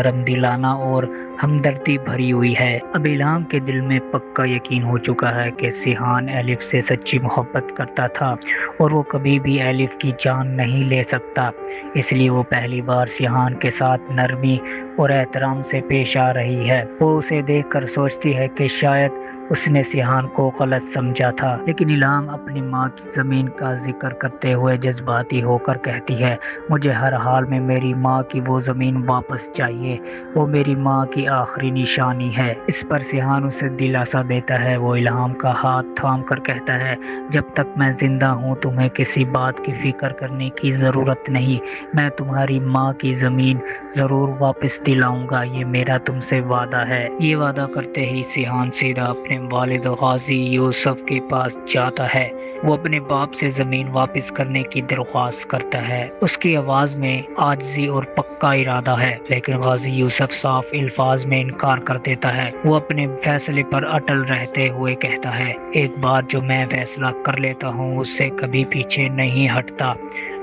नरम दिलाना और हमदर्दी भरी हुई है। अब इल्हाम के दिल में पक्का यकीन हो चुका है कि सिहान एलिफ से सच्ची मोहब्बत करता था और वो कभी भी एलिफ की जान नहीं ले सकता। इसलिए वो पहली बार सिहान के साथ नरमी और एहतराम से पेश आ रही है। वो उसे देखकर सोचती है कि शायद उसने सिहान को गलत समझा था, लेकिन इल्हाम अपनी माँ की ज़मीन का जिक्र करते हुए जज्बाती होकर कहती है, मुझे हर हाल में मेरी माँ की वो ज़मीन वापस चाहिए, वो मेरी माँ की आखिरी निशानी है। इस पर सिहान उसे दिलासा देता है। वो इल्हाम का हाथ थाम कर कहता है, जब तक मैं जिंदा हूँ तुम्हें किसी बात की फिक्र करने की ज़रूरत नहीं, मैं तुम्हारी माँ की ज़मीन ज़रूर वापस दिलाऊंगा, ये मेरा तुमसे वादा है। ये वादा करते ही सिहान सीधा अपने वालिद गाजी यूसुफ के पास जाता है। वो अपने बाप से ज़मीन वापस करने की दरख्वास्त करता है। उसकी आवाज़ में आजिज़ी और पक्का इरादा है, लेकिन गाजी यूसुफ साफ अल्फाज में इनकार कर देता है। वो अपने फैसले पर अटल रहते हुए कहता है, एक बार जो मैं फैसला कर लेता हूँ उससे कभी पीछे नहीं हटता।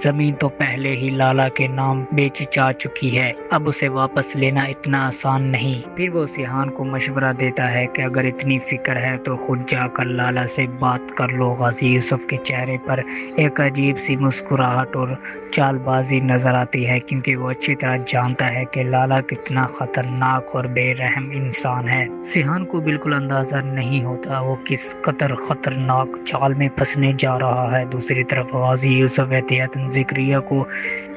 ज़मीन तो पहले ही लाला के नाम बेची जा चुकी है, अब उसे वापस लेना इतना आसान नहीं। फिर वो सिहान को मशवरा देता है कि अगर इतनी फिक्र है तो खुद जाकर लाला से बात कर लो। गाजी यूसुफ के चेहरे पर एक अजीब सी मुस्कुराहट और चालबाजी नजर आती है, क्योंकि वो अच्छी तरह जानता है कि लाला कितना खतरनाक और बेरहम इंसान है। सिहान को बिल्कुल अंदाजा नहीं होता वो किस कदर खतरनाक चाल में फंसने जा रहा है। दूसरी तरफ गाजी यूसुफ एहतियातन ज़करिया को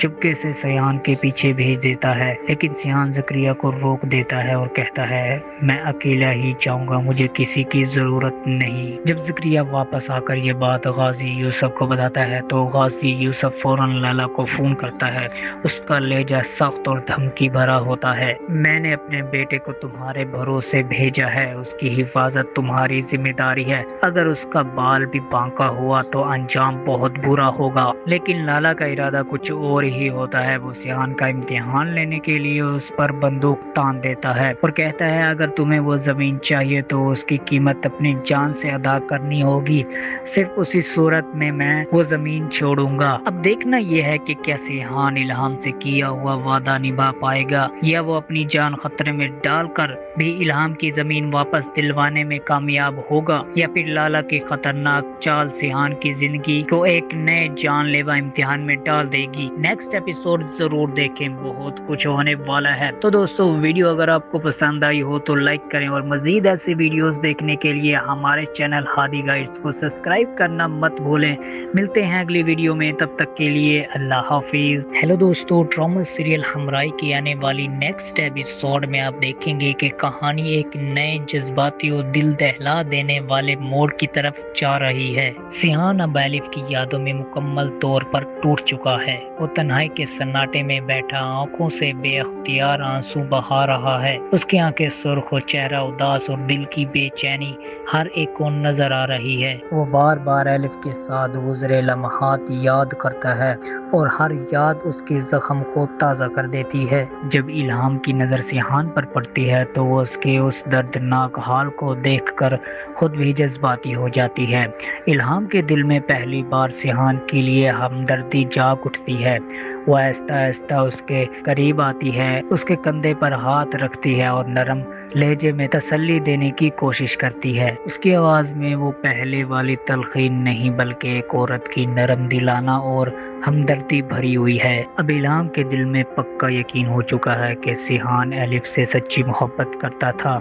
चुपके से सिहान के पीछे भेज देता है, लेकिन सिहान ज़करिया को रोक देता है और कहता है, मैं अकेला ही जाऊंगा, मुझे किसी की ज़रूरत नहीं। जब ज़करिया वापस आकर ये बात गाजी यूसुफ को बताता है तो गाजी यूसुफ फौरन लाला को फ़ोन करता है। उसका लहजा सख्त और धमकी भरा होता है, मैंने अपने बेटे को तुम्हारे भरोसे भेजा है, उसकी हिफाजत तुम्हारी जिम्मेदारी है, अगर उसका बाल भी बांका हुआ तो अंजाम बहुत बुरा होगा। लेकिन लाला का इरादा कुछ और ही होता है। वो सिहान का इम्तिहान लेने के लिए उस पर बंदूक तान देता है और कहता है, अगर तुम्हें वो ज़मीन चाहिए तो उसकी कीमत अपनी जान से अदा करनी होगी, सिर्फ उसी सूरत में मैं वो ज़मीन छोड़ूंगा। अब देखना यह है कि क्या सिहान इल्हाम से किया हुआ वादा निभा पाएगा, या वो अपनी जान खतरे में डालकर भी इल्हाम की ज़मीन वापस दिलवाने में कामयाब होगा, या फिर लाला की खतरनाक चाल सिहान की जिंदगी को एक नए जानलेवा इम्तिहान में डाल देगी। नेक्स्ट एपिसोड जरूर देखें, बहुत कुछ होने वाला है। तो दोस्तों, वीडियो अगर आपको पसंद आई हो तो लाइक करें और मजीद ऐसे वीडियोस देखने के लिए हमारे चैनल हादी गाइड्स को सब्सक्राइब करना मत भूलें। मिलते हैं अगली वीडियो में, तब तक के लिए अल्लाह हाफिज। हेलो दोस्तों, ड्रामा सीरियल हमराई की आने वाली नेक्स्ट एपिसोड में आप देखेंगे कि कहानी एक नए जज्बाती और दिल दहला देने वाले मोड़ की तरफ जा रही है। सिहान अब एलिफ की यादों में मुकम्मल तौर पर टूट चुका है। वो तन्हाई के सन्नाटे में बैठा आंखों से बेअख्तियार आंसू बहा रहा है। उसकी आंखें सुर्ख और चेहरा उदास और दिल की बेचैनी हर एक को नजर आ रही है। वो बार बार एलिफ के साथ गुजरे लम्हात याद करता है और हर याद उसके जख्म को ताज़ा कर देती है। जब इल्हाम की नज़र सिहान पर पड़ती है तो वो उसके उस दर्दनाक हाल को देखकर खुद भी जज्बाती हो जाती है। इल्हाम के दिल में पहली बार सिहान के लिए हमदर्दी जाग उठती है। वो आहिस्ता आहिस्ता उसके करीब आती है, उसके कंधे पर हाथ रखती है और नरम लहजे में तसल्ली देने की कोशिश करती है। उसकी आवाज़ में वो पहले वाली तलखीन नहीं, बल्कि एक औरत की नरम दिलाना और हमदर्दी भरी हुई है। अब इल्हाम के दिल में पक्का यकीन हो चुका है कि सिहान एलिफ से सच्ची मोहब्बत करता था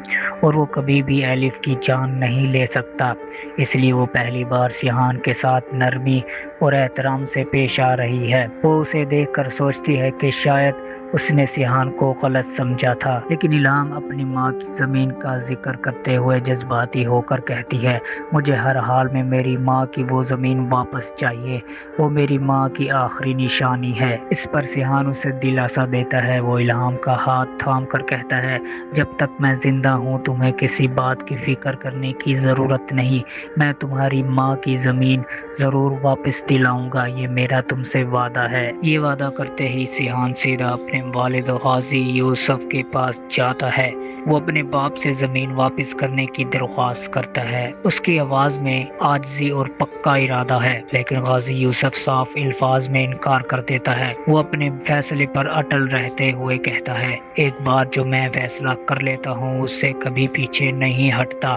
और वो कभी भी एलिफ की जान नहीं ले सकता। इसलिए वो पहली बार सिहान के साथ नरमी और एहतराम से पेश आ रही है। वो उसे देखकर सोचती है कि शायद उसने सिहान को गलत समझा था, लेकिन इल्हाम अपनी माँ की ज़मीन का जिक्र करते हुए जज्बाती होकर कहती है, मुझे हर हाल में मेरी माँ की वो ज़मीन वापस चाहिए, वो मेरी माँ की आखिरी निशानी है। इस पर सिहान उसे दिलासा देता है। वो इल्हाम का हाथ थाम कर कहता है, जब तक मैं जिंदा हूँ तुम्हें किसी बात की फिक्र करने की ज़रूरत नहीं, मैं तुम्हारी माँ की ज़मीन ज़रूर वापस दिलाऊंगा, ये मेरा तुमसे वादा है। ये वादा करते ही सिहान सीधा अपने वालिद गाजी यूसुफ के पास जाता है। وہ اپنے باپ سے زمین واپس کرنے کی درخواست کرتا ہے۔ اس کی آواز میں عاجزی اور پکا ارادہ ہے، لیکن غازی یوسف صاف الفاظ میں انکار کر دیتا ہے۔ وہ اپنے فیصلے پر اٹل رہتے ہوئے کہتا ہے، ایک بار جو میں فیصلہ کر لیتا ہوں اس سے کبھی پیچھے نہیں ہٹتا۔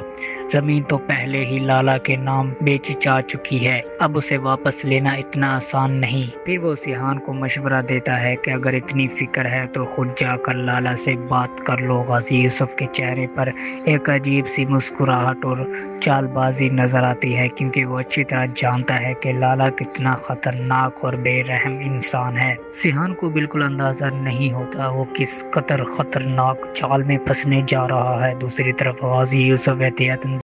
زمین تو پہلے ہی لالا کے نام بیچی جا چکی ہے، اب اسے واپس لینا اتنا آسان نہیں۔ پھر وہ سیحان کو مشورہ دیتا ہے کہ اگر اتنی فکر ہے تو خود جا کر لالا سے بات کر لو۔ غازی یوسف کے چہرے پر ایک عجیب سی مسکراہٹ اور چال بازی نظر آتی ہے، کیونکہ وہ اچھی طرح جانتا ہے کہ لالا کتنا خطرناک اور بے رحم انسان ہے۔ سیحان کو بالکل اندازہ نہیں ہوتا وہ کس قدر خطرناک چال میں پھنسنے جا رہا ہے۔ دوسری طرف غازی یوسف احتیاطاً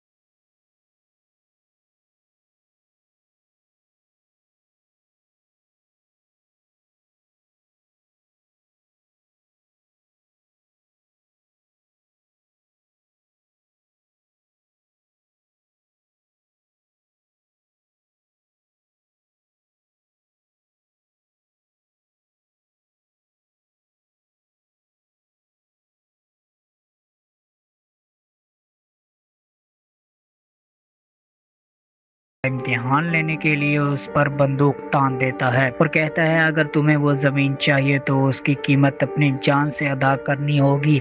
امتحان لینے کے لیے اس پر بندوق تان دیتا ہے اور کہتا ہے اگر تمہیں وہ زمین چاہیے تو اس کی قیمت اپنی جان سے ادا کرنی ہوگی،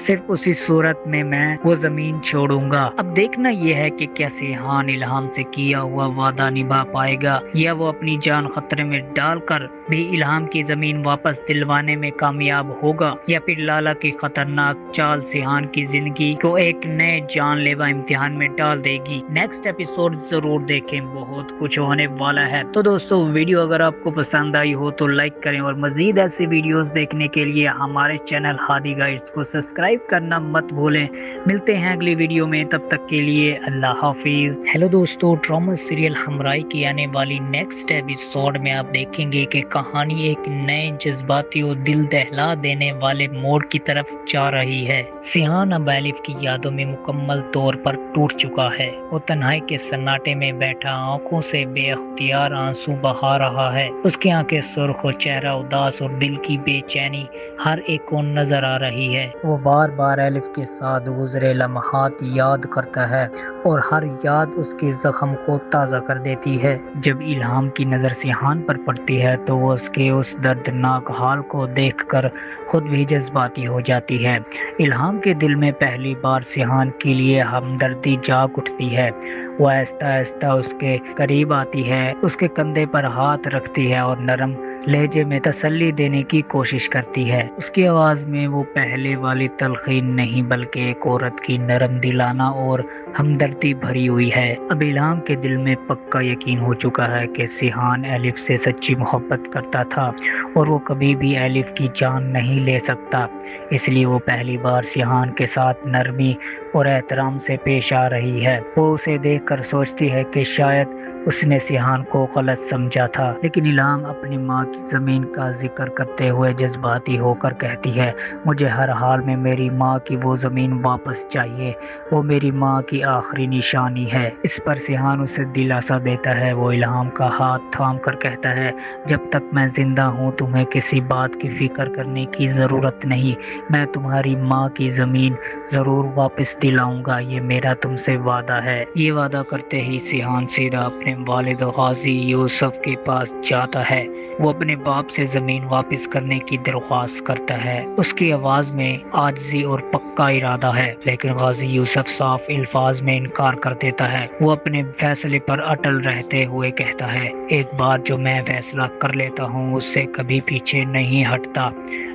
صرف اسی صورت میں وہ زمین چھوڑوں گا۔ اب دیکھنا یہ ہے کہ کیا سیحان الہام سے کیا ہوا وعدہ نبھا پائے گا، یا وہ اپنی جان خطرے میں ڈال کر بھی الہام کی زمین واپس دلوانے میں کامیاب ہوگا، یا پھر لالا کی خطرناک چال سیحان کی زندگی کو ایک نئے جان لیوا امتحان میں ڈال دے گی۔ نیکسٹ ایپیسوڈ ضرور دیکھیں، بہت کچھ ہونے والا ہے۔ تو دوستو ویڈیو اگر آپ کو پسند آئی ہو تو لائک کریں، اور مزید ایسی ویڈیوز دیکھنے کے لیے ہمارے چینل ہادی گائیڈز کو سبسکرائب کرنا مت بھولیں۔ ملتے ہیں اگلی ویڈیو میں، تب تک کے لیے اللہ حافظ۔ ہیلو دوستو، ڈرامہ سیریل ہمراہی کی آنے والی نیکسٹ ایپیسوڈ میں آپ دیکھیں گے کہ کہانی ایک نئے جذباتی اور دل دہلا دینے والے موڑ کی طرف جا رہی ہے۔ سیحان اب الف کی یادوں میں مکمل طور پر ٹوٹ چکا ہے۔ وہ تنہائی کے سناٹے میں بیٹھا آنکھوں سے بے اختیار آنسو بہا رہا ہے۔ اس کی آنکھیں سرخ اور چہرہ اداس، اور دل کی بے چینی ہر ایک کو نظر آ رہی ہے۔ وہ بار بار الف کے ساتھ گزرے لمحات یاد کرتا ہے، اور ہر یاد اس کے زخم کو تازہ کر دیتی ہے۔ جب الہام کی نظر سیحان پر پڑتی ہے تو وہ اس کے اس دردناک حال کو دیکھ کر خود بھی جذباتی ہو جاتی ہے۔ الہام کے دل میں پہلی بار سیحان کے لیے ہمدردی جاگ اٹھتی ہے۔ وہ آہستہ آہستہ اس کے قریب آتی ہے، اس کے کندھے پر ہاتھ رکھتی ہے اور نرم لہجے میں تسلی دینے کی کوشش کرتی ہے۔ اس کی آواز میں وہ پہلے والی تلخین نہیں، بلکہ ایک عورت کی نرم دلانہ اور ہمدردی بھری ہوئی ہے۔ اب الہام کے دل میں پکا یقین ہو چکا ہے کہ سیحان الف سے سچی محبت کرتا تھا، اور وہ کبھی بھی الف کی جان نہیں لے سکتا۔ اس لیے وہ پہلی بار سیحان کے ساتھ نرمی اور احترام سے پیش آ رہی ہے۔ وہ اسے دیکھ کر سوچتی ہے کہ شاید اس نے سیحان کو غلط سمجھا تھا، لیکن الہام اپنی ماں کی زمین کا ذکر کرتے ہوئے جذباتی ہو کر کہتی ہے، مجھے ہر حال میں میری ماں کی وہ زمین واپس چاہیے، وہ میری ماں کی آخری نشانی ہے۔ اس پر سیحان اسے دلاسا دیتا ہے۔ وہ الہام کا ہاتھ تھام کر کہتا ہے، جب تک میں زندہ ہوں تمہیں کسی بات کی فکر کرنے کی ضرورت نہیں، میں تمہاری ماں کی زمین ضرور واپس دلاؤں گا، یہ میرا تم سے وعدہ ہے۔ یہ وعدہ کرتے ہی سیحان سیدھا اپنے والد غازی یوسف کے پاس جاتا ہے۔ وہ اپنے باپ سے زمین واپس کرنے کی درخواست کرتا ہے۔ اس کی آواز میں عاجزی اور پکا ارادہ ہے، لیکن غازی یوسف صاف الفاظ میں انکار کر دیتا ہے۔ وہ اپنے فیصلے پر اٹل رہتے ہوئے کہتا ہے، ایک بار جو میں فیصلہ کر لیتا ہوں اس سے کبھی پیچھے نہیں ہٹتا۔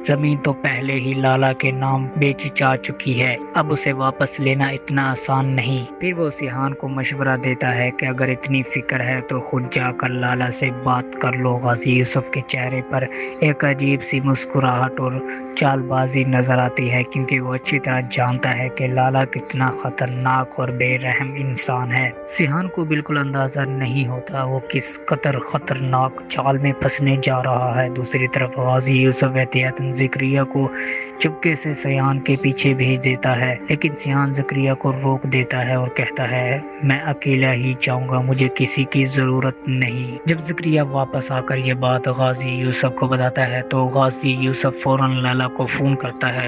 زمین تو پہلے ہی لالا کے نام بیچی جا چکی ہے، اب اسے واپس لینا اتنا آسان نہیں۔ پھر وہ سیحان کو مشورہ دیتا ہے کہ اگر اتنی فکر ہے تو خود جا کر لالا سے بات کر لو۔ غازی یوسف کے چہرے پر ایک عجیب سی مسکراہٹ اور چال بازی نظر آتی ہے، کیونکہ وہ اچھی طرح جانتا ہے کہ لالا کتنا خطرناک اور بے رحم انسان ہے۔ سیحان کو بالکل اندازہ نہیں ہوتا وہ کس قدر خطرناک چال میں پھنسنے جا رہا ہے۔ دوسری طرف غازی یوسف احتیاطاً زکریا کو چپکے سے سیحان کے پیچھے بھیج دیتا ہے، لیکن سیحان زکریا کو روک دیتا ہے اور کہتا ہے، میں اکیلا ہی جاؤں گا، مجھے کسی کی ضرورت نہیں۔ جب زکریا واپس آ کر یہ بات غازی یوسف کو بتاتا ہے تو غازی یوسف فوراً لالا کو فون کرتا ہے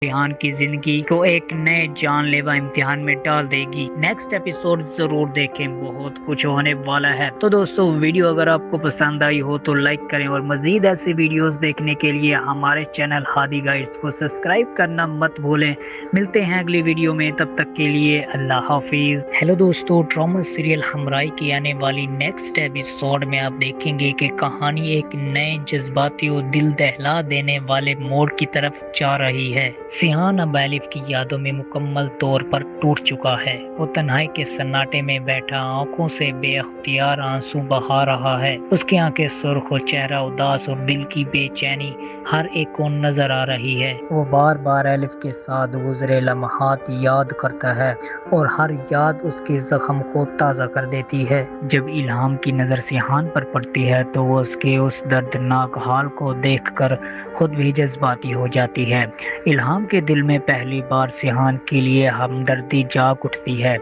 रेहान की जिंदगी को एक नए जानलेवा इम्तिहान में डाल देगी। नेक्स्ट एपिसोड जरूर देखें, बहुत कुछ होने वाला है। तो दोस्तों, वीडियो अगर आपको पसंद आई हो तो लाइक करें और मजीद ऐसी वीडियोस देखने के लिए हमारे चैनल हादी गाइड्स को सब्सक्राइब करना मत भूलें। मिलते हैं अगली वीडियो में, तब तक के लिए अल्लाह हाफिज। हेलो दोस्तों, ड्रामा सीरियल हमराई की आने वाली नेक्स्ट एपिसोड में आप देखेंगे कि कहानी एक नए जज्बाती और दिल दहला देने वाले मोड़ की तरफ जा रही है। सिहान अब एलिफ की यादों में मुकम्मल तौर पर टूट चुका है। वो तन्हाई के सन्नाटे में बैठा आंखों से बेअख्तियार आंसू बहा रहा है। उसकी आंखें सुर्ख और चेहरा उदास और दिल की बेचैनी हर एक को नजर आ रही है। वो बार बार एलिफ के साथ गुजरे लम्हात याद करता है और हर याद उसके जख्म को ताज़ा कर देती है। जब इल्हाम की नज़र सिहान पर पड़ती है तो वो उसके उस दर्दनाक हाल को देखकर खुद भी जज्बाती हो जाती है। इल्हाम के दिल में पहली बार सिहान के लिए हमदर्दी जाग उठती है।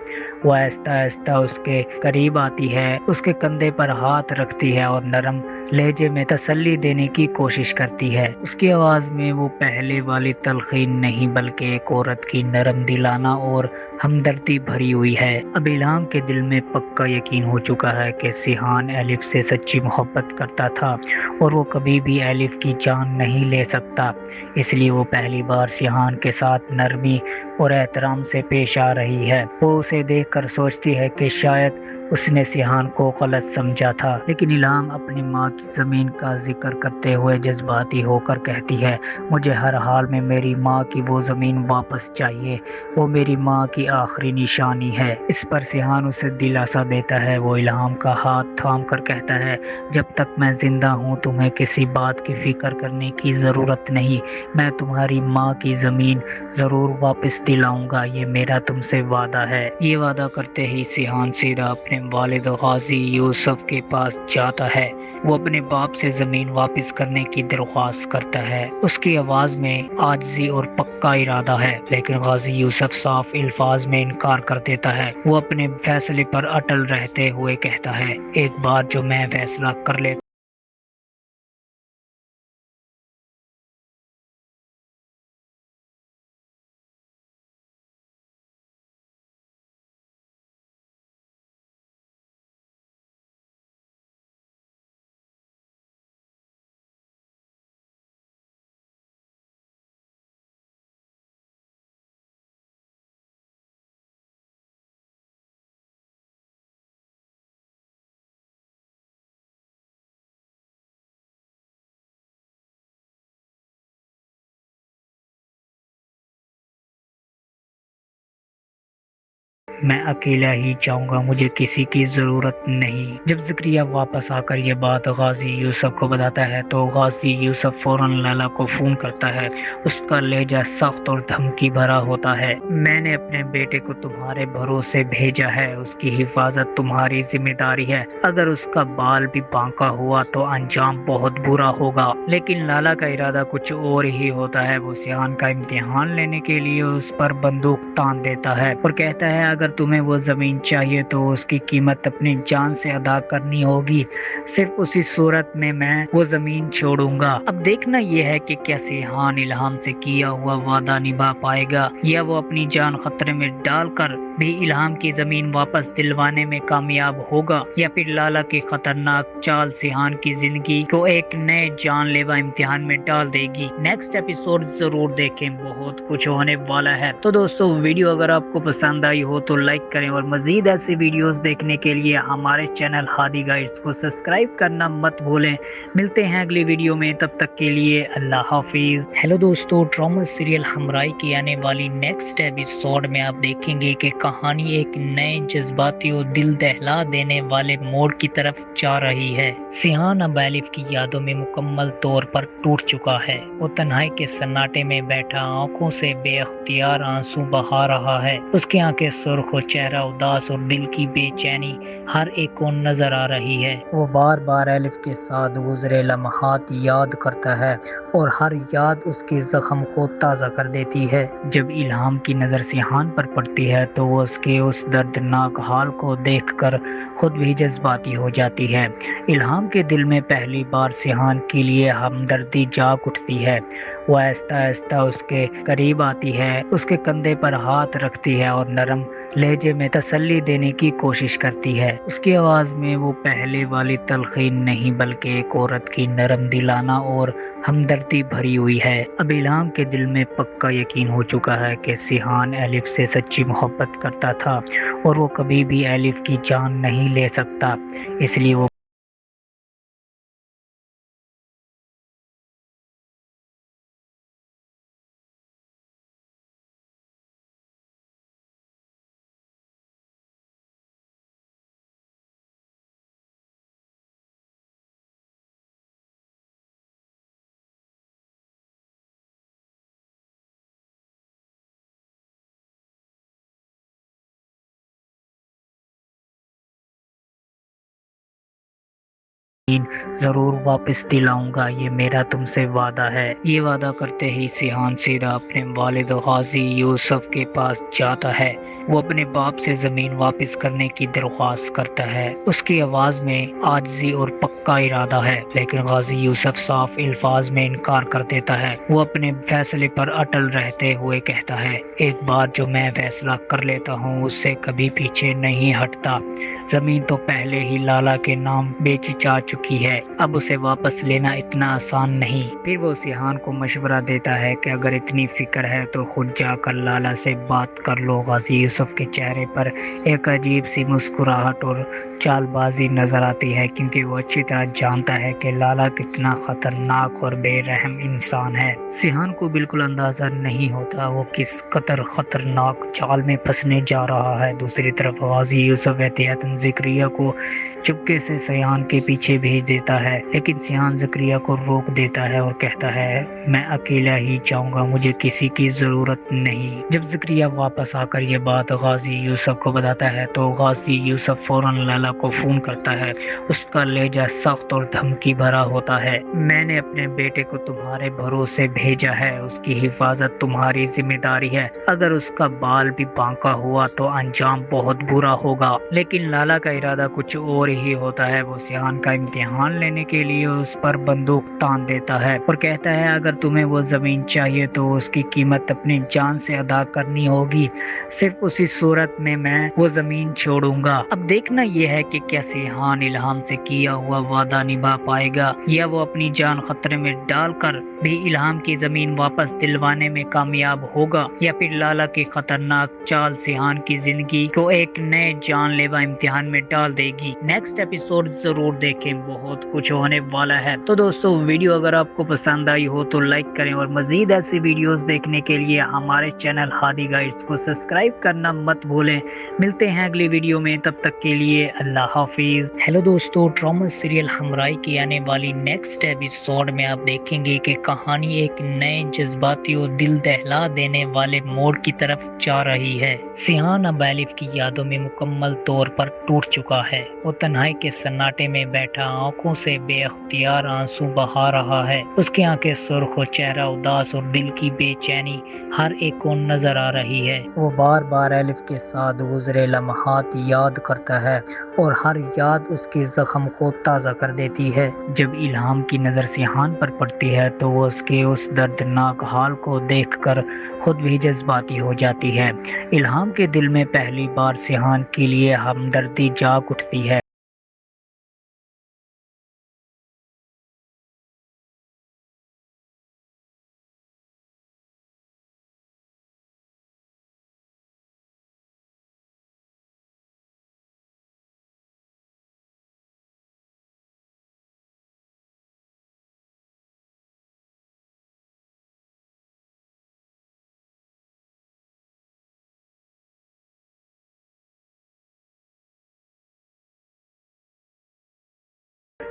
वो आहिस्ता आहिस्ता उसके करीब आती है, उसके कंधे पर हाथ रखती है और नरम लहजे में तसल्ली देने की कोशिश करती है। उसकी आवाज़ में वो पहले वाली तलखीन नहीं बल्कि एक औरत की नरम दिलाना और हमदर्दी भरी हुई है। अब इल्हाम के दिल में पक्का यकीन हो चुका है कि सिहान एलिफ से सच्ची मोहब्बत करता था और वो कभी भी एलिफ की जान नहीं ले सकता। इसलिए वो पहली बार सिहान के साथ नरमी और एहतराम से पेश आ रही है। वो उसे देखकर सोचती है कि शायद उसने सिहान को गलत समझा था, लेकिन इल्हाम अपनी माँ की ज़मीन का जिक्र करते हुए जज्बाती होकर कहती है, मुझे हर हाल में मेरी माँ की वो ज़मीन वापस चाहिए, वो मेरी माँ की आखिरी निशानी है। इस पर सिहान उसे दिलासा देता है। वो इल्हाम का हाथ थाम कर कहता है, जब तक मैं ज़िंदा हूँ तुम्हें किसी बात की फ़िक्र करने की ज़रूरत नहीं, मैं तुम्हारी माँ की ज़मीन ज़रूर वापस दिलाऊंगा, ये मेरा तुमसे वादा है। ये वादा करते ही सिहान सीधा अपने वालिद गाजी यूसुफ के पास जाता है। वो अपने बाप से ज़मीन वापस करने की दरख्वास्त करता है। उसकी आवाज़ में आजिज़ी और पक्का इरादा है, लेकिन गाजी यूसुफ साफ अल्फाज में इनकार कर देता है। वो अपने फैसले पर अटल रहते हुए कहता है, एक बार जो मैं फैसला कर लेता मैं अकेला ही जाऊंगा, मुझे किसी की ज़रूरत नहीं। जब ज़करिया वापस आकर ये बात गाजी यूसुफ को बताता है तो गाजी यूसुफ फौरन लैला को फ़ोन करता है। उसका लहजा सख्त और धमकी भरा होता है। मैंने अपने बेटे को तुम्हारे भरोसे भेजा है, उसकी हिफाजत तुम्हारी जिम्मेदारी है। अगर उसका बाल भी बांका हुआ तो अंजाम बहुत बुरा होगा। लेकिन लाला का इरादा कुछ और ही होता है। वो सिहान का इम्तिहान लेने के लिए उस पर बंदूक तान देता है और कहता है, अगर तुम्हें वो ज़मीन चाहिए तो उसकी कीमत अपनी जान से अदा करनी होगी। सिर्फ उसी सूरत में मैं वो ज़मीन छोड़ूंगा। अब देखना यह है कि क्या सिहान इल्हाम से किया हुआ वादा निभा पाएगा या वो अपनी जान खतरे में डालकर भी इल्हाम की ज़मीन वापस दिलवाने में कामयाब होगा, या फिर लाला की खतरनाक चाल सिहान की जिंदगी को एक नए जानलेवा इम्तिहान में डाल देगी। नेक्स्ट एपिसोड जरूर देखें, बहुत कुछ होने वाला है। तो दोस्तों, वीडियो अगर आपको पसंद आई हो तो लाइक करें और मजीद ऐसी वीडियोस देखने के लिए हमारे चैनल हादी गाइड्स को सब्सक्राइब करना मत भूलें। मिलते हैं अगली वीडियो में, तब तक के लिए अल्लाह हाफिज। हेलो दोस्तों, ड्रामा सीरियल हमराई की आने वाली नेक्स्ट एपिसोड में आप देखेंगे कि कहानी एक नए जज्बाती और दिल दहला देने वाले मोड़ की तरफ जा रही है। सिहान अब एलिफ की यादों में मुकम्मल तौर पर टूट चुका है। वो तन्हाई के सन्नाटे में बैठा आंखों से बेअख्तियार आंसू बहा रहा है। उसकी आंखें सुर्ख और चेहरा उदास और दिल की बेचैनी हर एक को नजर आ रही है। वो बार बार एलिफ के साथ गुजरे लम्हात याद करता है और हर याद उसके जख्म को ताज़ा कर देती है। जब इल्हाम की नज़र सिहान पर पड़ती है तो वो उसके उस दर्दनाक हाल को देखकर खुद भी जज्बाती हो जाती है। इल्हाम के दिल में पहली बार सिहान के लिए हमदर्दी जाग उठती है। وہ آہستہ آہستہ اس کے قریب آتی ہے، اس کے کندھے پر ہاتھ رکھتی ہے اور نرم لہجے میں تسلی دینے کی کوشش کرتی ہے۔ اس کی آواز میں وہ پہلے والی تلخین نہیں بلکہ ایک عورت کی نرم دلانہ اور ہمدردی بھری ہوئی ہے۔ اب الہام کے دل میں پکا یقین ہو چکا ہے کہ سیحان الف سے سچی محبت کرتا تھا اور وہ کبھی بھی الف کی جان نہیں لے سکتا، اس لیے وہ ضرور واپس دلاؤں گا، یہ میرا تم سے وعدہ ہے۔ یہ وعدہ کرتے ہی سیحان سیدھا اپنے والد غازی یوسف کے پاس جاتا ہے۔ وہ اپنے باپ سے زمین واپس کرنے کی درخواست کرتا ہے۔ اس کی آواز میں عاجزی اور پکا ارادہ ہے، لیکن غازی یوسف صاف الفاظ میں انکار کر دیتا ہے۔ وہ اپنے فیصلے پر اٹل رہتے ہوئے کہتا ہے، ایک بار جو میں فیصلہ کر لیتا ہوں اس سے کبھی پیچھے نہیں ہٹتا۔ زمین تو پہلے ہی لالا کے نام بیچی جا چکی ہے، اب اسے واپس لینا اتنا آسان نہیں۔ پھر وہ سیحان کو مشورہ دیتا ہے کہ اگر اتنی فکر ہے تو خود جا کر لالا سے بات کر لو۔ غازی یوسف کے چہرے پر ایک عجیب سی مسکراہٹ اور چال بازی نظر آتی ہے، کیونکہ وہ اچھی طرح جانتا ہے کہ لالا کتنا خطرناک اور بے رحم انسان ہے۔ سیحان کو بالکل اندازہ نہیں ہوتا وہ کس قدر خطرناک چال میں پھنسنے جا رہا ہے۔ دوسری طرف غازی یوسف احتیاطاً زکریا کو چپکے سے سیحان کے پیچھے بھیج دیتا ہے، لیکن سیحان زکریا کو روک دیتا ہے اور کہتا ہے، میں اکیلا ہی جاؤں گا، مجھے کسی کی ضرورت نہیں۔ جب زکریا واپس آ کر یہ بات غازی یوسف کو بتاتا ہے تو غازی یوسف فوراً لالا کو فون کرتا ہے۔ اس کا لہجہ سخت اور دھمکی بھرا ہوتا ہے، میں نے اپنے بیٹے کو تمہارے بھروسے بھیجا ہے، اس کی حفاظت تمہاری ذمہ داری ہے، اگر اس کا بال بھی بانکا ہوا تو انجام بہت برا ہوگا۔ لیکن لالا کا ارادہ کچھ اور ہی ہوتا ہے۔ وہ سیحان کا امتحان لینے کے لیے اس پر بندوق تان دیتا ہے اور کہتا ہے، اگر تمہیں وہ زمین چاہیے تو اس کی قیمت اپنی جان سے ادا کرنی ہوگی، صرف اسی صورت میں میں وہ زمین چھوڑوں گا۔ اب دیکھنا یہ ہے کہ کیا سیحان الہام سے کیا ہوا وعدہ نبھا پائے گا، یا وہ اپنی جان خطرے میں ڈال کر بھی الہام کی زمین واپس دلوانے میں کامیاب ہوگا، یا پھر لالا کی خطرناک چال سیحان کی زندگی کو ایک نئے جان لیوا امتحان میں ڈال دے گی۔ نیکسٹ ایپیسوڈ ضرور دیکھیں، بہت کچھ ہونے والا ہے۔ تو دوستو ویڈیو اگر آپ کو پسند آئی ہو تو لائک کریں، اور مزید ایسی ویڈیوز دیکھنے کے لیے ہمارے چینل ہادی گائیڈز کو سبسکرائب کرنا مت بھولیں۔ ملتے ہیں اگلی ویڈیو میں، تب تک کے لیے اللہ حافظ۔ ہیلو دوستو، ڈرامہ سیریل ہمراہی کی آنے والی نیکسٹ ایپیسوڈ میں آپ دیکھیں گے کہ کہانی ایک نئے جذباتی اور دل دہلا دینے والے موڑ کی طرف جا رہی ہے۔ سیحان اب الف کی یادوں میں مکمل طور پر ٹوٹ چکا ہے۔ وہ تنہائی کے سناٹے میں بیٹھا آنکھوں سے بے اختیار آنسو بہا رہا ہے۔ اس کی آنکھیں سرخ اور چہرہ اداس، اور دل کی بے چینی ہر ایک کو نظر آ رہی ہے۔ وہ بار بار الف کے ساتھ گزرے لمحات یاد کرتا ہے، اور ہر یاد اس کے زخم کو تازہ کر دیتی ہے۔ جب الہام کی نظر سیحان پر پڑتی ہے تو وہ اس کے اس دردناک حال کو دیکھ کر خود بھی جذباتی ہو جاتی ہے۔ الہام کے دل میں پہلی بار سیحان کے لیے ہمدردی جاگ اٹھتی ہے۔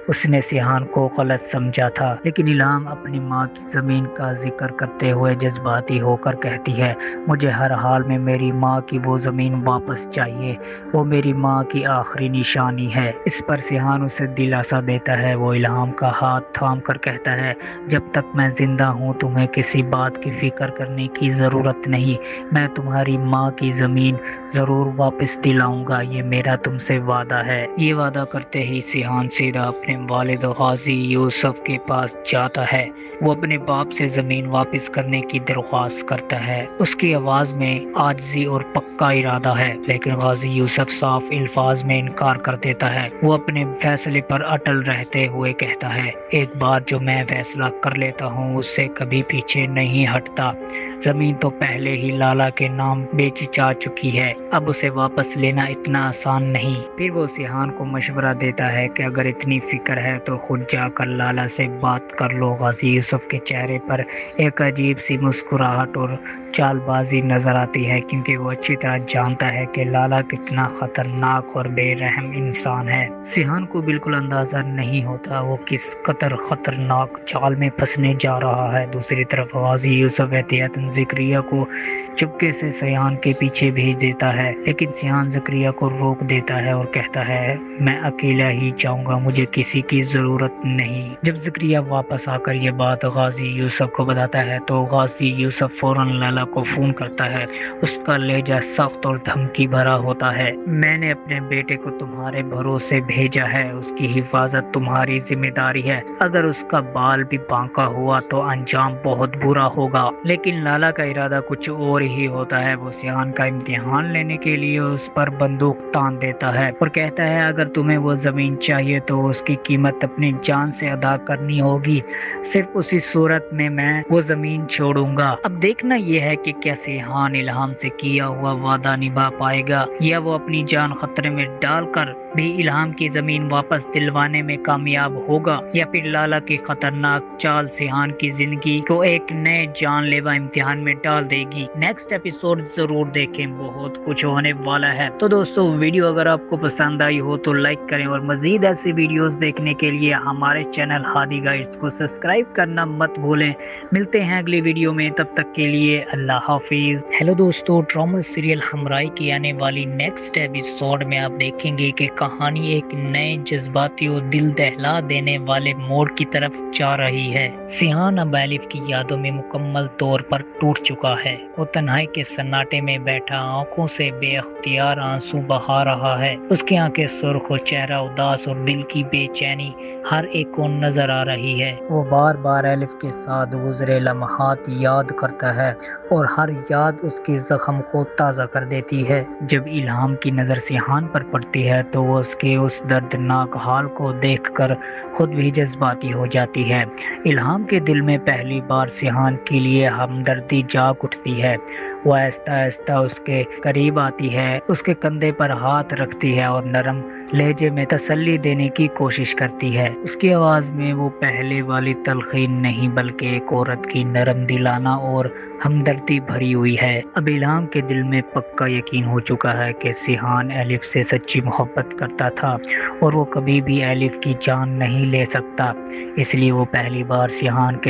اس نے سیحان کو غلط سمجھا تھا، لیکن الہام اپنی ماں کی زمین کا ذکر کرتے ہوئے جذباتی ہو کر کہتی ہے، مجھے ہر حال میں میری ماں کی وہ زمین واپس چاہیے، وہ میری ماں کی آخری نشانی ہے۔ اس پر سیحان اسے دلاسا دیتا ہے۔ وہ الہام کا ہاتھ تھام کر کہتا ہے، جب تک میں زندہ ہوں تمہیں کسی بات کی فکر کرنے کی ضرورت نہیں، میں تمہاری ماں کی زمین ضرور واپس دلاؤں گا، یہ میرا تم سے وعدہ ہے۔ یہ وعدہ کرتے ہی سیحان سیدھا اپنے والد غازی یوسف کے پاس جاتا ہے۔ وہ اپنے باپ سے زمین واپس کرنے کی درخواست کرتا ہے۔ اس کی آواز میں عاجزی اور پکا ارادہ ہے، لیکن غازی یوسف صاف الفاظ میں انکار کر دیتا ہے۔ وہ اپنے فیصلے پر اٹل رہتے ہوئے کہتا ہے، ایک بار جو میں فیصلہ کر لیتا ہوں اس سے کبھی پیچھے نہیں ہٹتا۔ زمین تو پہلے ہی لالا کے نام بیچی جا چکی ہے، اب اسے واپس لینا اتنا آسان نہیں۔ پھر وہ سیحان کو مشورہ دیتا ہے کہ اگر اتنی فکر ہے تو خود جا کر لالا سے بات کر لو۔ غازی یوسف کے چہرے پر ایک عجیب سی مسکراہٹ اور چال بازی نظر آتی ہے، کیونکہ وہ اچھی طرح جانتا ہے کہ لالا کتنا خطرناک اور بے رحم انسان ہے۔ سیحان کو بالکل اندازہ نہیں ہوتا وہ کس قدر خطرناک چال میں پھنسنے جا رہا ہے۔ دوسری طرف غازی یوسف احتیاطاً زکریا کو چپکے سے سیحان کے پیچھے بھیج دیتا ہے، لیکن سیحان زکریا کو روک دیتا ہے اور کہتا ہے، میں اکیلا ہی جاؤں گا، مجھے کسی کی ضرورت نہیں۔ جب زکریا واپس آ کر یہ بات غازی یوسف کو بتاتا ہے تو غازی یوسف فوراً لالا کو فون کرتا ہے۔ اس کا لہجہ سخت اور دھمکی بھرا ہوتا ہے، میں نے اپنے بیٹے کو تمہارے بھروسے بھیجا ہے، اس کی حفاظت تمہاری ذمہ داری ہے، اگر اس کا بال بھی بانکا ہوا تو انجام بہت برا ہوگا۔ لیکن لالا کا ارادہ کچھ اور ہی ہوتا ہے۔ وہ سیحان کا امتحان لینے کے لیے اس پر بندوق تان دیتا ہے اور کہتا ہے، اگر تمہیں وہ زمین چاہیے تو اس کی قیمت اپنی جان سے ادا کرنی ہوگی، صرف اسی صورت میں وہ زمین چھوڑوں گا۔ اب دیکھنا یہ ہے کہ کیا سیحان الہام سے کیا ہوا وعدہ نبھا پائے گا، یا وہ اپنی جان خطرے میں ڈال کر بھی الہام کی زمین واپس دلوانے میں کامیاب ہوگا، یا پھر لالا کی خطرناک چال سیحان کی زندگی کو ایک نئے جان لیوا امتحان میں ڈال دے گی۔ نیکسٹ ایپیسوڈ ضرور دیکھیں، بہت کچھ ہونے والا ہے۔ تو دوستو ویڈیو اگر آپ کو پسند آئی ہو تو لائک کریں، اور مزید ایسی ویڈیوز دیکھنے کے لیے ہمارے چینل ہادی گائیڈز کو سبسکرائب کرنا مت بھولیں۔ ملتے ہیں اگلی ویڈیو میں، تب تک کے لیے اللہ حافظ۔ ہیلو دوستو، ڈرامہ سیریل ہمراہی کی آنے والی نیکسٹ ایپیسوڈ میں آپ دیکھیں گے کہ کہانی ایک نئے جذباتی اور دل دہلا دینے والے موڑ کی طرف جا رہی ہے۔ سیحان اب ایلف کی یادوں میں مکمل طور پر ٹوٹ چکا ہے۔ وہ تنہائی کے سناٹے میں بیٹھا آنکھوں سے بے اختیار آنسو بہا رہا ہے۔ اس کی آنکھیں سرخ اور چہرہ اداس، اور دل کی بے چینی ہر ایک کو نظر آ رہی ہے۔ وہ بار بار ایلف کے ساتھ گزرے لمحات یاد کرتا ہے، اور ہر یاد اس کے زخم کو تازہ کر دیتی ہے۔ جب الہام کی نظر سیحان پر پڑتی ہے تو وہ اس کے اس دردناک حال کو دیکھ کر خود بھی جذباتی ہو جاتی ہے۔ الہام کے دل میں پہلی بار سیحان کے لیے ہمدردی جاگ اٹھتی ہے۔ وہ آہستہ آہستہ اس کے قریب آتی ہے، اس کے کندھے پر ہاتھ رکھتی ہے اور نرم لہجے میں تسلی دینے کی کوشش کرتی ہے۔ اس کی آواز میں وہ پہلے والی تلخی نہیں، بلکہ ایک عورت کی نرم دلانہ اور ہمدردی بھری ہوئی ہے۔ اب الہام کے دل میں پکا یقین ہو چکا ہے کہ سیحان ایلف سے سچی محبت کرتا تھا، اور وہ کبھی بھی ایلف کی جان نہیں لے سکتا۔ اس لیے وہ پہلی بار سیحان کے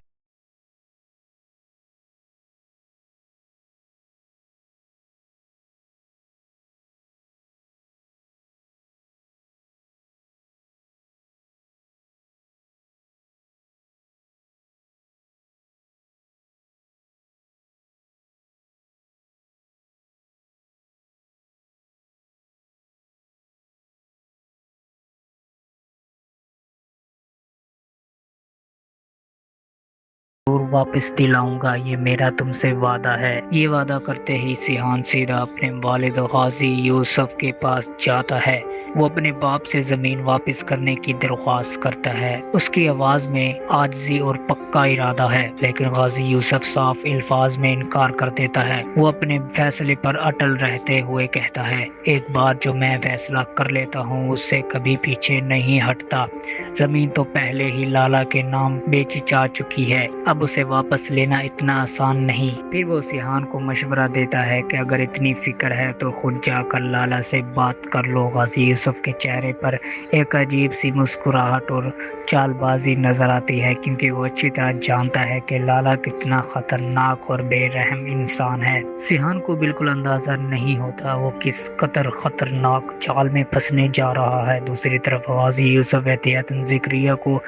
ضرور واپس دلاؤں گا، یہ میرا تم سے وعدہ ہے۔ یہ وعدہ کرتے ہی سیحان سیدھا اپنے والد غازی یوسف کے پاس جاتا ہے۔ وہ اپنے باپ سے زمین واپس کرنے کی درخواست کرتا ہے۔ اس کی آواز میں عاجزی اور پکا ارادہ ہے، لیکن غازی یوسف صاف الفاظ میں انکار کر دیتا ہے۔ وہ اپنے فیصلے پر اٹل رہتے ہوئے کہتا ہے، ایک بار جو میں فیصلہ کر لیتا ہوں اس سے کبھی پیچھے نہیں ہٹتا۔ زمین تو پہلے ہی لالا کے نام بیچی جا چکی ہے، اب اسے واپس لینا اتنا آسان نہیں۔ پھر وہ سیحان کو مشورہ دیتا ہے کہ اگر اتنی فکر ہے تو خود جا کر لالا سے بات کر لو۔ غازی یوسف کے چہرے پر ایک عجیب سی مسکراہٹ اور چال بازی نظر آتی ہے، کیونکہ وہ اچھی طرح جانتا ہے کہ لالا کتنا خطرناک اور بے رحم انسان ہے۔ سیحان کو بالکل اندازہ نہیں ہوتا وہ کس قدر خطرناک چال میں پھنسنے جا رہا ہے۔ دوسری طرف غازی یوسف احتیاطاً ज़करिया को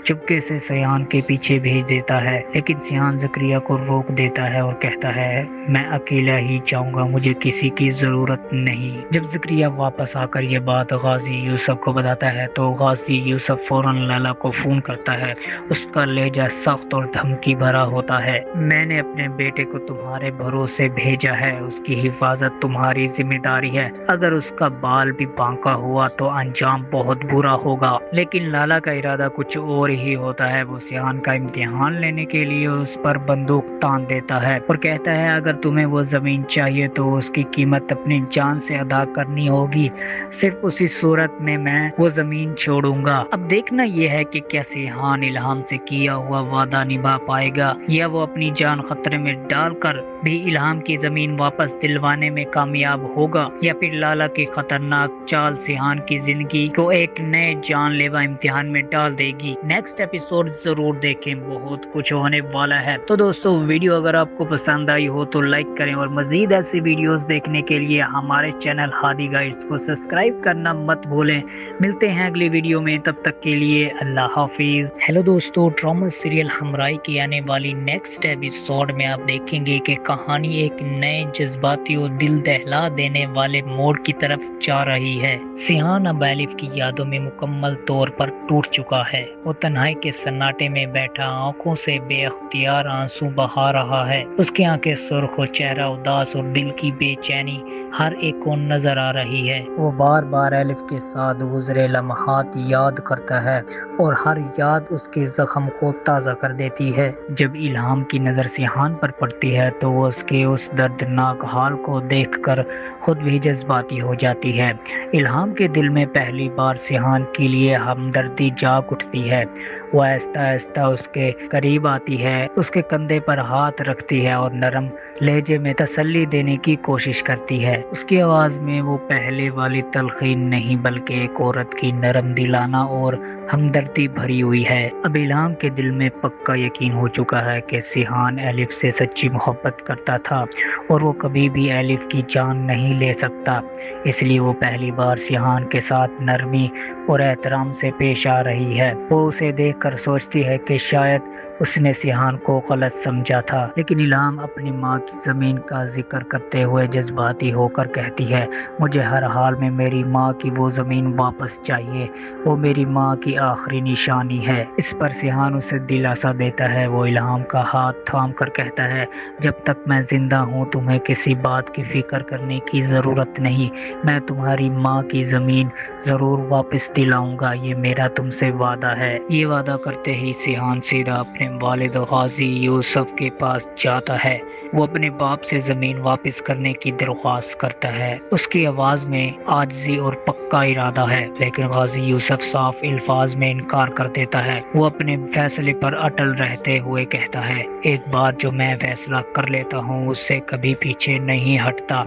चुपके से सिहान के पीछे भेज देता है, लेकिन सिहान ज़करिया को रोक देता है और कहता है मैं अकेला ही जाऊंगा, मुझे किसी की ज़रूरत नहीं। जब ज़करिया वापस आकर ये बात गाजी यूसुफ को बताता है तो गाजी यूसुफ फौरन लाला को फ़ोन करता है। उसका लहजा सख्त और धमकी भरा होता है। मैंने अपने बेटे को तुम्हारे भरोसे भेजा है, उसकी हिफाजत तुम्हारी जिम्मेदारी है। अगर उसका बाल भी बांका हुआ तो अंजाम बहुत बुरा होगा। लेकिन लाला का इरादा कुछ और ही होता है। वो सिहान का इम्तिहान लेने के लिए उस पर बंदूक तान देता है और कहता है अगर तुम्हें वो जमीन चाहिए तो उसकी कीमत अपनी जान से अदा करनी होगी, सिर्फ उसी सूरत में मैं वो जमीन छोड़ूंगा। अब देखना ये है कि क्या सिहान इल्हाम से किया हुआ वादा निभा पाएगा या वो अपनी जान खतरे में डालकर भी इल्हाम की जमीन वापस दिलवाने में कामयाब होगा, या फिर लाला की खतरनाक चाल सिहान की जिंदगी को एक नए जानलेवा इम्तिहान में डाल देगी। नेक्स्ट एपिसोड जरूर देखें, बहुत कुछ होने वाला है। तो दोस्तों वीडियो अगर आपको पसंद आई हो तो लाइक करें और मजीद ऐसी वीडियोस देखने के लिए हमारे चैनल हादी गाइड्स को सब्सक्राइब करना मत भूलें। मिलते हैं अगली वीडियो में, तब तक के लिए अल्लाह हाफिज। हेलो दोस्तों, ड्रामा सीरियल हमराई की आने वाली नेक्स्ट एपिसोड में आप देखेंगे कि कहानी एक नए जज्बाती और दिल दहला देने वाले मोड़ की तरफ जा रही है। सिहान अब एलिफ की यादों में मुकम्मल तौर पर टूट चुका है। वो तन्हाई के सन्नाटे में बैठा आंखों से बेअख्तियार आंसू बहा रहा है। उसकी आंखें सुर्ख और चेहरा उदास और दिल की बेचैनी हर एक को नजर आ रही है। वो बार बार एलिफ के साथ गुजरे लम्हात याद करता है और हर याद उसके जख्म को ताज़ा कर देती है। जब इल्हाम की नज़र सिहान पर पड़ती है तो वो उसके उस दर्दनाक हाल को देखकर खुद भी जज्बाती हो जाती है। इल्हाम के दिल में पहली बार सिहान के लिए हमदर्दी जाग उठती है। वो आहिस्ता आहिस्ता उसके करीब आती है, उसके कंधे पर हाथ रखती है और नरम लहजे में तसल्ली देने की कोशिश करती है। उसकी आवाज़ में वो पहले वाली तलखीन नहीं बल्कि एक औरत की नरम दिलाना और हमदर्दी भरी हुई है। अब इल्हाम के दिल में पक्का यकीन हो चुका है कि सिहान एलिफ से सच्ची मोहब्बत करता था और वो कभी भी एलिफ की जान नहीं ले सकता। इसलिए वो पहली बार सिहान के साथ नरमी और एहतराम से पेश आ रही है। वो उसे देखकर सोचती है कि शायद उसने सिहान को गलत समझा था, लेकिन इल्हाम अपनी माँ की ज़मीन का जिक्र करते हुए जज्बाती होकर कहती है मुझे हर हाल में मेरी माँ की वो ज़मीन वापस चाहिए, वो मेरी माँ की आखिरी निशानी है। इस पर सिहान उसे दिलासा देता है। वो इल्हाम का हाथ थाम कर कहता है जब तक मैं जिंदा हूँ तुम्हें किसी बात की फिक्र करने की ज़रूरत नहीं, मैं तुम्हारी माँ की ज़मीन ज़रूर वापस दिलाऊंगा, ये मेरा तुमसे वादा है। ये वादा करते ही सिहान सीधा अपने वालिद गाजी यूसुफ के पास जाता है। वो अपने बाप से ज़मीन वापस करने की दरख्वास्त करता है। उसकी आवाज़ में आजिज़ी और पक्का इरादा है, लेकिन गाजी यूसुफ साफ अल्फाज में इनकार कर देता है। वो अपने फैसले पर अटल रहते हुए कहता है एक बार जो मैं फैसला कर लेता हूँ उससे कभी पीछे नहीं हटता।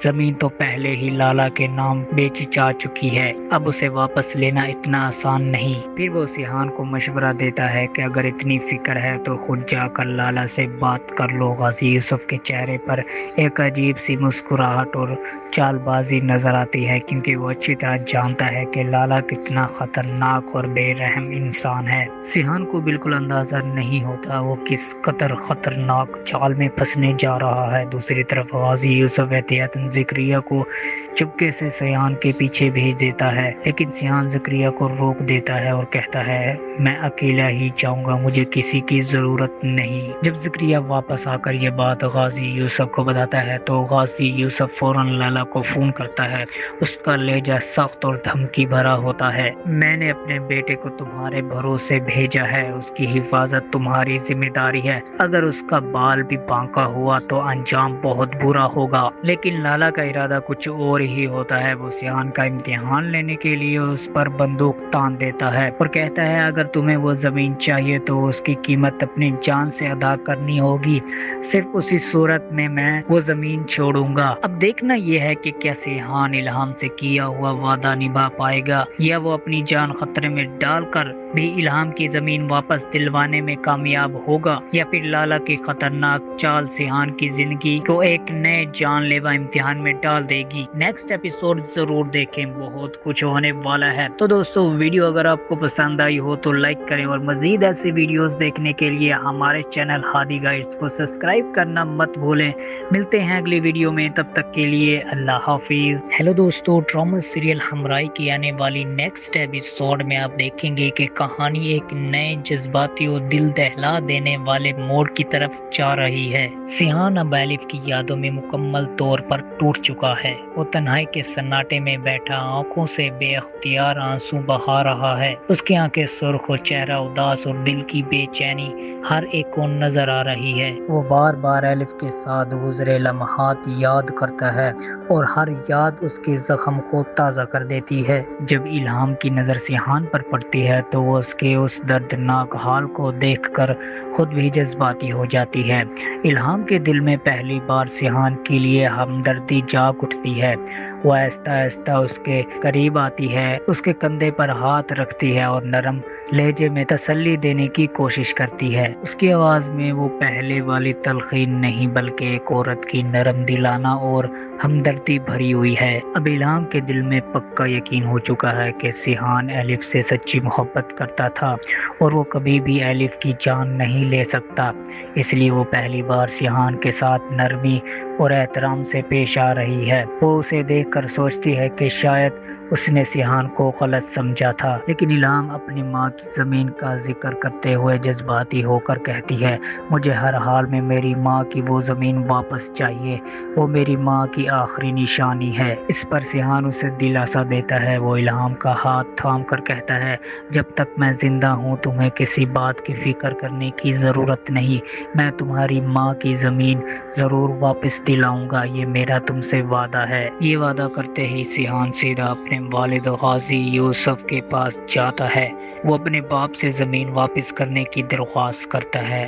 ज़मीन तो पहले ही लाला के नाम बेची जा चुकी है, अब उसे वापस लेना इतना आसान नहीं। फिर वो सिहान को मशवरा देता है कि अगर इतनी फिक्र है तो खुद जाकर लाला से बात कर लो। गाजी यूसुफ के चेहरे पर एक अजीब सी मुस्कुराहट और चालबाजी नजर आती है, क्योंकि वो अच्छी तरह जानता है कि लाला कितना खतरनाक और बेरहम इंसान है। सिहान को बिल्कुल अंदाजा नहीं होता वो किस कदर खतरनाक चाल में फंसने जा रहा है। दूसरी तरफ गाजी यूसुफ एहतियातन ज़करिया को चुपके से सिहान के पीछे भेज देता है, लेकिन सिहान ज़करिया को रोक देता है और कहता है मैं अकेला ही जाऊंगा, मुझे किसी की ज़रूरत नहीं। जब ज़करिया वापस आकर ये बात गाजी यूसुफ को बताता है तो गाजी यूसुफ फौरन लाला को फ़ोन करता है। उसका लहजा सख्त और धमकी भरा होता है। मैंने अपने बेटे को तुम्हारे भरोसे भेजा है, उसकी हिफाजत तुम्हारी जिम्मेदारी है। अगर उसका बाल भी बांका हुआ तो अंजाम बहुत बुरा होगा। लेकिन लाला का इरादा कुछ और ही होता है। वो सिहान का इम्तिहान लेने के लिए उस पर बंदूक तान देता है और कहता है अगर तुम्हें वो ज़मीन चाहिए तो उसकी कीमत अपनी जान से अदा करनी होगी, सिर्फ उसी सूरत में मैं वो ज़मीन छोड़ूंगा। अब देखना ये है कि क्या सिहान इल्हाम से किया हुआ वादा निभा पाएगा या वो अपनी जान खतरे में डालकर भी इल्हाम की ज़मीन वापस दिलवाने में कामयाब होगा, या फिर लाला की खतरनाक चाल सिहान की जिंदगी को एक नए जानलेवा इम्तिहान में डाल देगी। नेक्स्ट एपिसोड जरूर देखें, बहुत कुछ होने वाला है। तो दोस्तों वीडियो अगर आपको पसंद आई हो तो लाइक करें और मजीद ऐसे वीडियोस देखने के लिए हमारे चैनल हादी गाइड्स को सब्सक्राइब करना मत भूलें। मिलते हैं अगली वीडियो में, तब तक के लिए अल्लाह हाफिज। हेलो दोस्तों, ड्रामा सीरियल हमराई की आने वाली नेक्स्ट एपिसोड में आप देखेंगे कि कहानी एक नए जज्बाती और दिल दहला देने वाले मोड़ की तरफ जा रही है। सिहान अब एलिफ की यादों में मुकम्मल तौर पर टूट चुका है। वो तन्हाई के सन्नाटे में बैठा आंखों से बेअख्तियार आंसू बहा रहा है। उसकी आंखें सुर्ख और चेहरा उदास और दिल की बेचैनी हर एक को नजर आ रही है। वो बार बार एलिफ के साथ गुजरे लम्हात याद करता है और हर याद उसके जख्म को ताज़ा कर देती है। जब इल्हाम की नज़र सिहान पर पड़ती है तो वो उसके उस दर्दनाक हाल को देखकर खुद भी जज्बाती हो जाती है। इल्हाम के दिल में पहली बार सिहान के लिए हमदर्दी जाग उठती है। वो आहिस्ता आहिस्ता उसके करीब आती है, उसके कंधे पर हाथ रखती है और नरम लहजे में तसल्ली देने की कोशिश करती है। उसकी आवाज़ में वो पहले वाली तलखीन नहीं बल्कि एक औरत की नरम दिलाना और हमदर्दी भरी हुई है। अब इल्हाम के दिल में पक्का यकीन हो चुका है कि सिहान एलिफ से सच्ची मोहब्बत करता था और वो कभी भी एलिफ की जान नहीं ले सकता। इसलिए वो पहली बार सिहान के साथ नरमी और एहतराम से पेश आ रही है। वो उसे देखकर सोचती है कि शायद उसने सिहान को गलत समझा था, लेकिन इल्हाम अपनी माँ की ज़मीन का जिक्र करते हुए जज्बाती होकर कहती है, मुझे हर हाल में मेरी माँ की वो ज़मीन वापस चाहिए, वो मेरी माँ की आखिरी निशानी है। इस पर सिहान उसे दिलासा देता है। वो इल्हाम का हाथ थाम कर कहता है, जब तक मैं ज़िंदा हूँ तुम्हें किसी बात की फ़िक्र करने की ज़रूरत नहीं, मैं तुम्हारी माँ की ज़मीन ज़रूर वापस दिलाऊंगा, ये मेरा तुमसे वादा है। ये वादा करते ही सिहान सीधा अपने वालिद गाजी यूसुफ के पास जाता है। वो अपने बाप से ज़मीन वापस करने की दरख्वास्त करता है।